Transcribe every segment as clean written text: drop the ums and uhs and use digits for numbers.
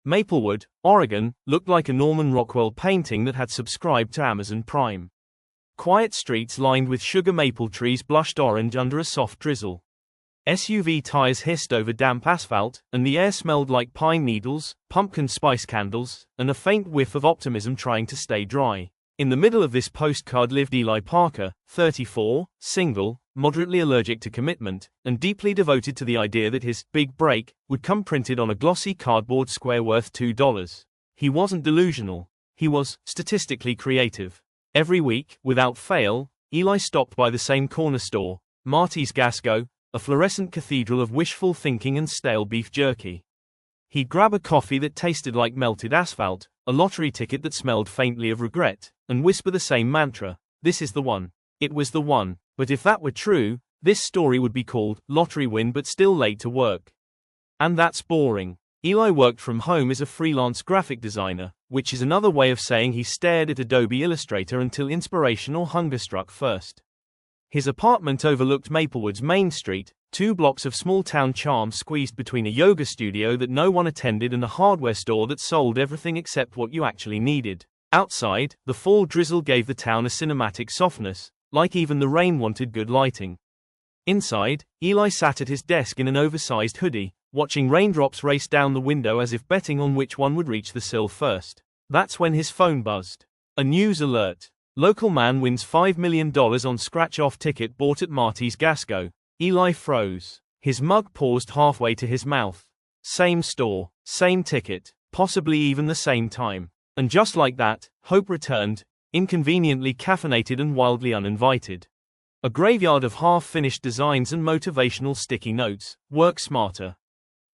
Maplewood, Oregon, looked like a Norman Rockwell painting that had subscribed to Amazon Prime. Quiet streets lined with sugar maple trees blushed orange under a soft drizzle. SUV tires hissed over damp asphalt, and the air smelled like pine needles, pumpkin spice candles, and a faint whiff of optimism trying to stay dry. In the middle of this postcard lived Eli Parker, 34, single, moderately allergic to commitment, and deeply devoted to the idea that his big break would come printed on a glossy cardboard square worth $2. He wasn't delusional. He was statistically creative. Every week, without fail, Eli stopped by the same corner store, Marty's Gasco, a fluorescent cathedral of wishful thinking and stale beef jerky. He'd grab a coffee that tasted like melted asphalt, a lottery ticket that smelled faintly of regret, and whisper the same mantra, "This is the one." It was the one. But if that were true, this story would be called "Lottery Win But Still Late to Work." And that's boring. Eli worked from home as a freelance graphic designer, which is another way of saying he stared at Adobe Illustrator until inspiration or hunger struck first. His apartment overlooked Maplewood's Main Street, 2 blocks of small-town charm squeezed between a yoga studio that no one attended and a hardware store that sold everything except what you actually needed. Outside, the fall drizzle gave the town a cinematic softness, like even the rain wanted good lighting. Inside, Eli sat at his desk in an oversized hoodie, watching raindrops race down the window as if betting on which one would reach the sill first. That's when his phone buzzed. A news alert. Local man wins $5 million on scratch-off ticket bought at Marty's Gasco. Eli froze. His mug paused halfway to his mouth. Same store, same ticket, possibly even the same time. And just like that, hope returned, inconveniently caffeinated and wildly uninvited. A graveyard of half-finished designs and motivational sticky notes. Work smarter.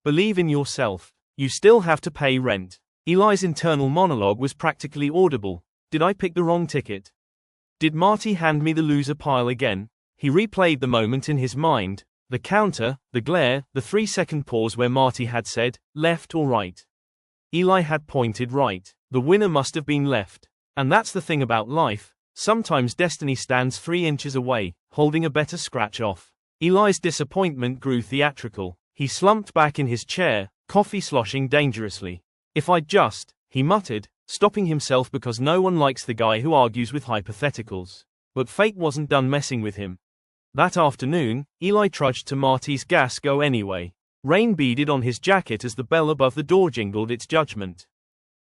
Believe in yourself. You still have to pay rent. Eli's internal monologue was practically audible. Did I pick the wrong ticket? Did Marty hand me the loser pile again? He replayed the moment in his mind, the counter, the glare, the 3-second pause where Marty had said, left or right. Eli had pointed right. The winner must have been left. And that's the thing about life, sometimes destiny stands 3 inches away, holding a better scratch off. Eli's disappointment grew theatrical. He slumped back in his chair, coffee sloshing dangerously. If I'd just, he muttered, stopping himself because no one likes the guy who argues with hypotheticals. But fate wasn't done messing with him. That afternoon, Eli trudged to Marty's Gasco anyway. Rain beaded on his jacket as the bell above the door jingled its judgment.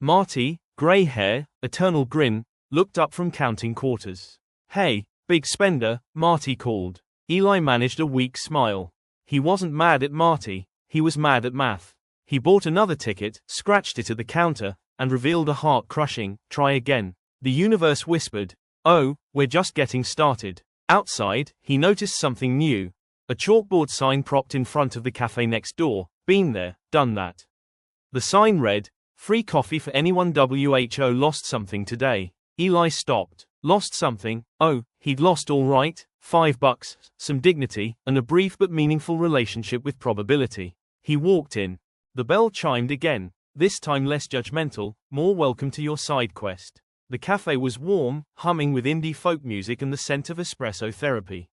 Marty, gray hair, eternal grin, looked up from counting quarters. Hey, big spender, Marty called. Eli managed a weak smile. He wasn't mad at Marty, he was mad at math. He bought another ticket, scratched it at the counter, and revealed a heart-crushing, try again. The universe whispered, oh, we're just getting started. Outside, he noticed something new. A chalkboard sign propped in front of the cafe next door. Been there, done that. The sign read, free coffee for anyone WHO lost something today. Eli stopped. Lost something? Oh, he'd lost all right. $5, some dignity, and a brief but meaningful relationship with probability. He walked in. The bell chimed again, this time less judgmental, more welcome to your side quest. The cafe was warm, humming with indie folk music and the scent of espresso therapy.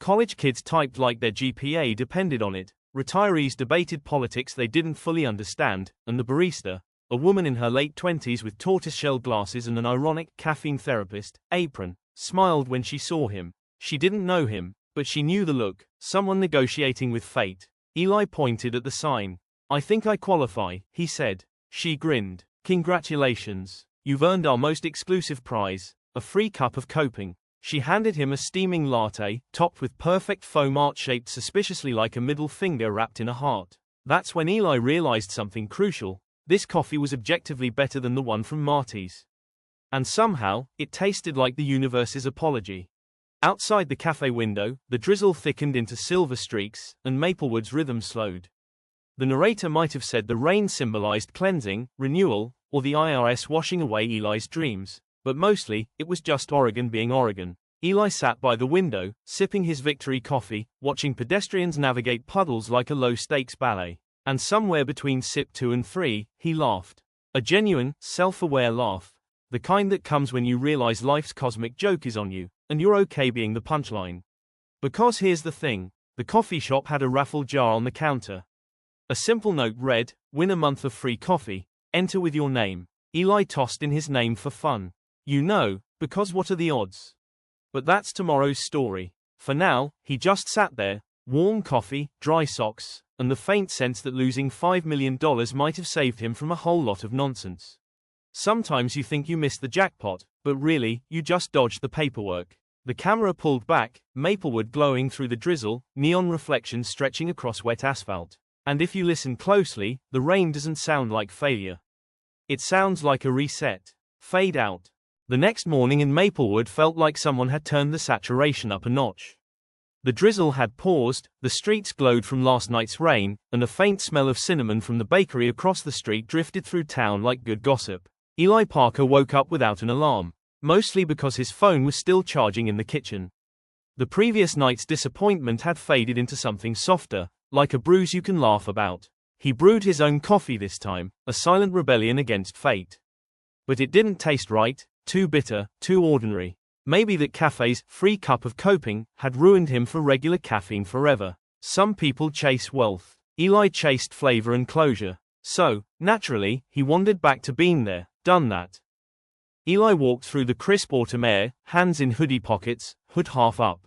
College kids typed like their GPA depended on it, retirees debated politics they didn't fully understand, and the barista, a woman in her late 20s with tortoiseshell glasses and an ironic caffeine therapist apron, smiled when she saw him. She didn't know him, but she knew the look, someone negotiating with fate. Eli pointed at the sign. I think I qualify, he said. She grinned. Congratulations. You've earned our most exclusive prize, a free cup of coping. She handed him a steaming latte, topped with perfect foam art shaped suspiciously like a middle finger wrapped in a heart. That's when Eli realized something crucial. This coffee was objectively better than the one from Marty's. And somehow, it tasted like the universe's apology. Outside the cafe window, the drizzle thickened into silver streaks, and Maplewood's rhythm slowed. The narrator might have said the rain symbolized cleansing, renewal, or the IRS washing away Eli's dreams, but mostly, it was just Oregon being Oregon. Eli sat by the window, sipping his victory coffee, watching pedestrians navigate puddles like a low-stakes ballet. And somewhere between sip 2 and 3, he laughed. A genuine, self-aware laugh. The kind that comes when you realize life's cosmic joke is on you, and you're okay being the punchline. Because here's the thing, the coffee shop had a raffle jar on the counter. A simple note read, win a month of free coffee, Enter with your name. Eli tossed in his name for fun. You know, because what are the odds? But that's tomorrow's story. For now, he just sat there, warm coffee, dry socks, and the faint sense that losing $5 million might have saved him from a whole lot of nonsense. Sometimes you think you missed the jackpot, but really, you just dodged the paperwork. The camera pulled back, Maplewood glowing through the drizzle, neon reflections stretching across wet asphalt. And if you listen closely, the rain doesn't sound like failure. It sounds like a reset. Fade out. The next morning in Maplewood felt like someone had turned the saturation up a notch. The drizzle had paused, the streets glowed from last night's rain, and a faint smell of cinnamon from the bakery across the street drifted through town like good gossip. Eli Parker woke up without an alarm, mostly because his phone was still charging in the kitchen. The previous night's disappointment had faded into something softer, like a bruise you can laugh about. He brewed his own coffee this time, a silent rebellion against fate. But it didn't taste right, too bitter, too ordinary. Maybe that cafe's free cup of coping had ruined him for regular caffeine forever. Some people chase wealth. Eli chased flavor and closure. So, naturally, he wandered back to being there, done that. Eli walked through the crisp autumn air, hands in hoodie pockets, hood half up.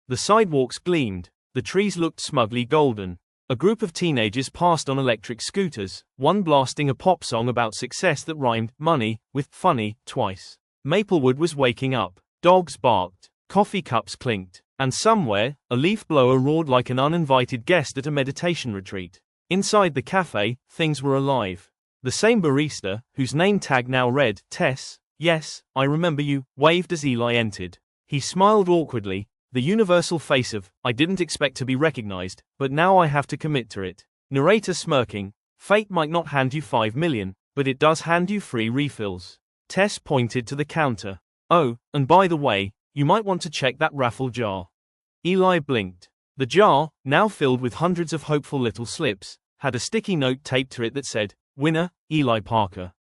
The sidewalks gleamed. The trees looked smugly golden. A group of teenagers passed on electric scooters, one blasting a pop song about success that rhymed money with funny twice. Maplewood was waking up. Dogs barked, coffee cups clinked, and somewhere, a leaf blower roared like an uninvited guest at a meditation retreat. Inside the cafe, things were alive. The same barista, whose name tag now read, Tess, yes, I remember you, waved as Eli entered. He smiled awkwardly, the universal face of, I didn't expect to be recognized, but now I have to commit to it. Narrator smirking, fate might not hand you $5 million, but it does hand you free refills. Tess pointed to the counter. Oh, and by the way, you might want to check that raffle jar. Eli blinked. The jar, now filled with hundreds of hopeful little slips, had a sticky note taped to it that said, Winner, Eli Parker.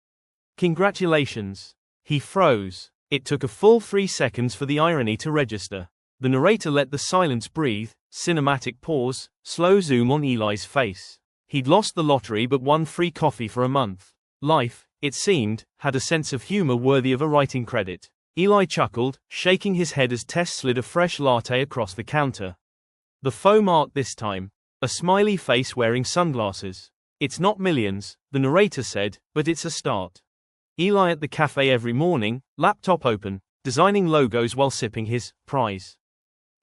Congratulations. He froze. It took a full 3 seconds for the irony to register. The narrator let the silence breathe, cinematic pause, slow zoom on Eli's face. He'd lost the lottery but won free coffee for a month. Life, it seemed, had a sense of humor worthy of a writing credit. Eli chuckled, shaking his head as Tess slid a fresh latte across the counter. The foam art this time. A smiley face wearing sunglasses. It's not millions, the narrator said, but it's a start. Eli at the cafe every morning, laptop open, designing logos while sipping his prize.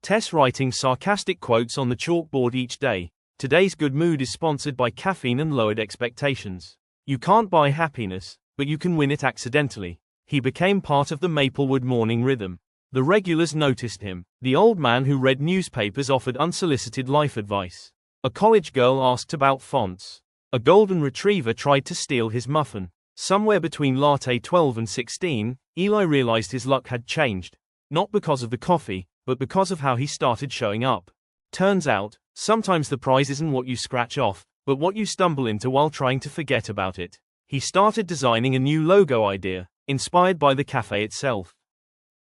Tess writing sarcastic quotes on the chalkboard each day. Today's good mood is sponsored by caffeine and lowered expectations. You can't buy happiness, but you can win it accidentally. He became part of the Maplewood morning rhythm. The regulars noticed him. The old man who read newspapers offered unsolicited life advice. A college girl asked about fonts. A golden retriever tried to steal his muffin. Somewhere between latte 12 and 16, Eli realized his luck had changed. Not because of the coffee, but because of how he started showing up. Turns out, sometimes the prize isn't what you scratch off, but what you stumble into while trying to forget about it. He started designing a new logo idea, inspired by the cafe itself.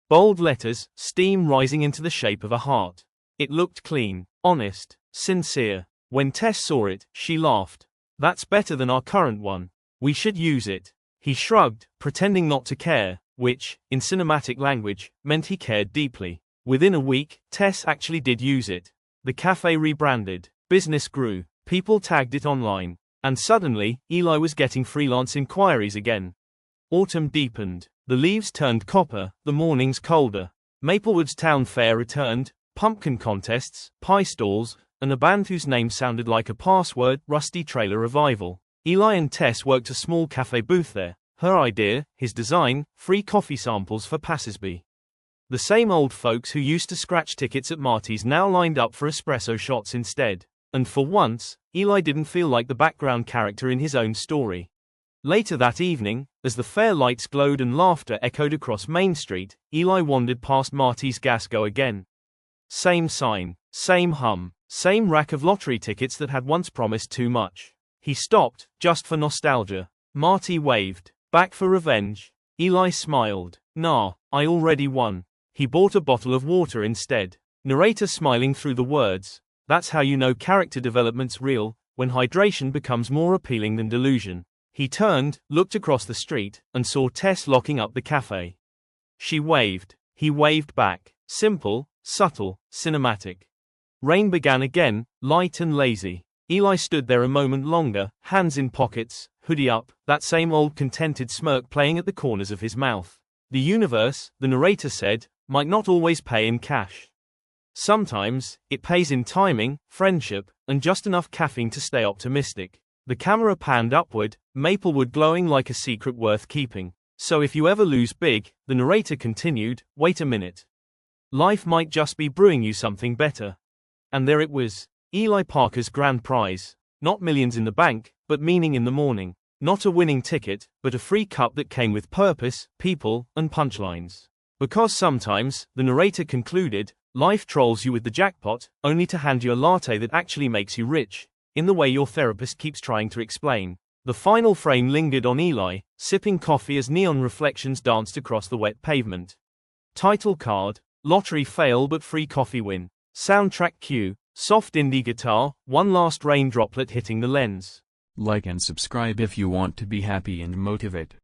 Bold letters, steam rising into the shape of a heart. It looked clean, honest, sincere. When Tess saw it, she laughed. That's better than our current one. We should use it. He shrugged, pretending not to care, which, in cinematic language, meant he cared deeply. Within a week, Tess actually did use it. The cafe rebranded. Business grew. People tagged it online. And suddenly, Eli was getting freelance inquiries again. Autumn deepened. The leaves turned copper, the mornings colder. Maplewood's town fair returned, pumpkin contests, pie stalls, and a band whose name sounded like a password, Rusty Trailer Revival. Eli and Tess worked a small cafe booth there. Her idea, his design, free coffee samples for passersby. The same old folks who used to scratch tickets at Marty's now lined up for espresso shots instead. And for once, Eli didn't feel like the background character in his own story. Later that evening, as the fair lights glowed and laughter echoed across Main Street, Eli wandered past Marty's Gas Go Again. Same sign, same hum, same rack of lottery tickets that had once promised too much. He stopped, just for nostalgia. Marty waved. Back for revenge. Eli smiled. Nah, I already won. He bought a bottle of water instead. Narrator smiling through the words. That's how you know character development's real, when hydration becomes more appealing than delusion. He turned, looked across the street, and saw Tess locking up the cafe. She waved. He waved back. Simple, subtle, cinematic. Rain began again, light and lazy. Eli stood there a moment longer, hands in pockets, hoodie up, that same old contented smirk playing at the corners of his mouth. The universe, the narrator said, might not always pay in cash. Sometimes, it pays in timing, friendship, and just enough caffeine to stay optimistic. The camera panned upward, Maplewood glowing like a secret worth keeping. So if you ever lose big, the narrator continued, wait a minute. Life might just be brewing you something better. And there it was. Eli Parker's grand prize. Not millions in the bank, but meaning in the morning. Not a winning ticket, but a free cup that came with purpose, people, and punchlines. Because sometimes, the narrator concluded, life trolls you with the jackpot, only to hand you a latte that actually makes you rich, in the way your therapist keeps trying to explain. The final frame lingered on Eli, sipping coffee as neon reflections danced across the wet pavement. Title card, lottery fail but free coffee win. Soundtrack cue, soft indie guitar, one last rain droplet hitting the lens. Like and subscribe if you want to be happy and motivate.